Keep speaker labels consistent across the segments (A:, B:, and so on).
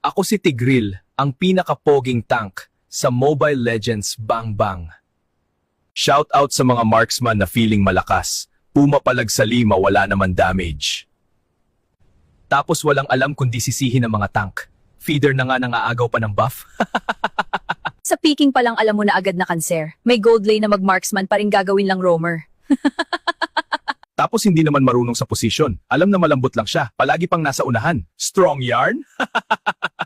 A: Ako si Tigril, ang pinaka-poging tank sa Mobile Legends Bang Bang. Shout out sa mga marksman na feeling malakas, pumapalag sa lima wala naman damage. Tapos walang alam kundi sisihin ng mga tank. Feeder na nga nangaagaw pa ng buff.
B: Sa peaking pa lang alam mo na agad na cancer. May gold lane na mag-marksman pa rin gagawin lang roamer.
A: Tapos hindi naman marunong sa posisyon. Alam na malambot lang siya, palagi pang nasa unahan. Strong yarn?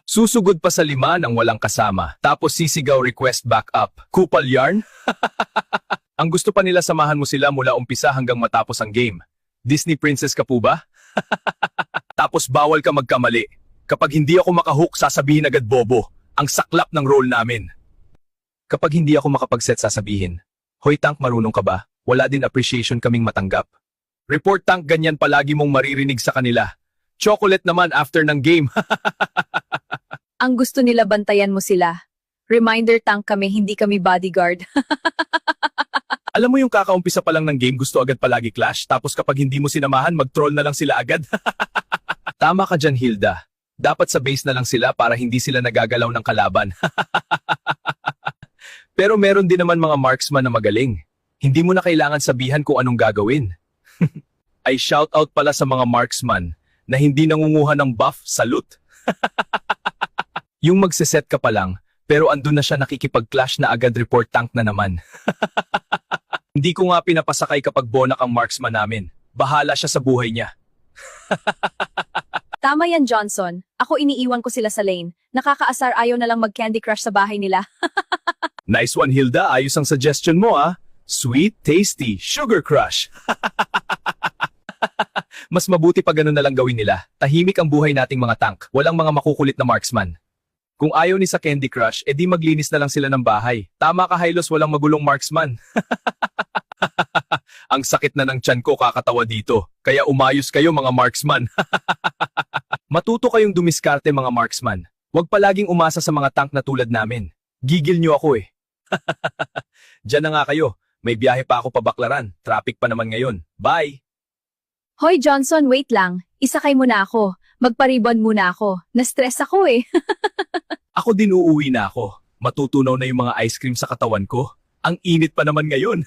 A: Susugod pa sa lima ng walang kasama. Tapos sisigaw request backup. Kupal yarn? Ang gusto pa nila samahan mo sila mula umpisa hanggang matapos ang game. Disney princess ka po ba? Tapos bawal ka magkamali. Kapag hindi ako makahook, sasabihin agad bobo. Ang saklap ng role namin. Kapag hindi ako makapag-set, sasabihin, "Hoy tank, marunong ka ba?" Wala din appreciation kaming matanggap. Report tank, ganyan palagi mong maririnig sa kanila. Chocolate naman after ng game.
B: Ang gusto nila bantayan mo sila. Reminder tank kami, hindi kami bodyguard.
A: Alam mo yung kakaumpisa pa lang ng game, gusto agad palagi clash, tapos kapag hindi mo sinamahan, mag-troll na lang sila agad. Tama ka dyan, Hilda. Dapat sa base na lang sila para hindi sila nagagalaw ng kalaban. Pero meron din naman mga marksman na magaling. Hindi mo na kailangan sabihan kung anong gagawin. Ay shoutout pala sa mga marksman na hindi nangunguha ng buff, salute. Yung magseset ka pa lang, pero andun na siya nakikipag-clash na agad report tank na naman. Hindi ko nga pinapasakay kapag bonak ang marksman namin. Bahala siya sa buhay niya.
B: Tama yan, Johnson. Ako iniiwan ko sila sa lane. Nakakaasar, ayaw na lang mag-Candy Crush sa bahay nila.
A: Nice one, Hilda. Ayos ang suggestion mo, ah. Sweet, tasty, sugar crush. Mas mabuti pa ganun na lang gawin nila. Tahimik ang buhay nating mga tank. Walang mga makukulit na marksman. Kung ayaw ni sa Candy Crush, edi maglinis na lang sila ng bahay. Tama ka, Hylos, walang magulong marksman. Ang sakit na ng tiyan ko kakatawa dito. Kaya umayos kayo mga marksman. Matuto kayong dumiskarte mga marksman. Huwag palaging umasa sa mga tank na tulad namin. Gigil nyo ako eh. Diyan na nga kayo. May biyahe pa ako pabaklaran. Traffic pa naman ngayon. Bye!
B: Hoy Johnson, wait lang. Isakay mo na ako. Magparibon muna ako. Na-stress ako eh.
A: Ako din uuwi na ako. Matutunaw na yung mga ice cream sa katawan ko. Ang init pa naman ngayon.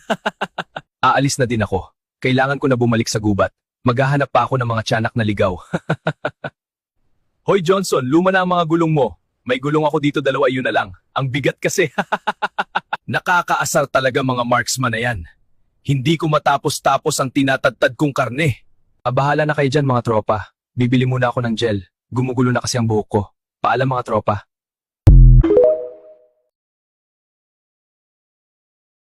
A: Aalis na din ako. Kailangan ko na bumalik sa gubat. Maghahanap pa ako ng mga tiyanak na ligaw. Hoy Johnson, luma na ang mga gulong mo. May gulong ako dito, dalawa, yun na lang. Ang bigat kasi. Nakakaasar talaga mga marksman na yan. Hindi ko matapos-tapos ang tinatadtad kong karne. Bahala na kayo dyan mga tropa. Bibili muna ako ng gel. Gumugulo na kasi ang buhok ko. Paalam mga tropa.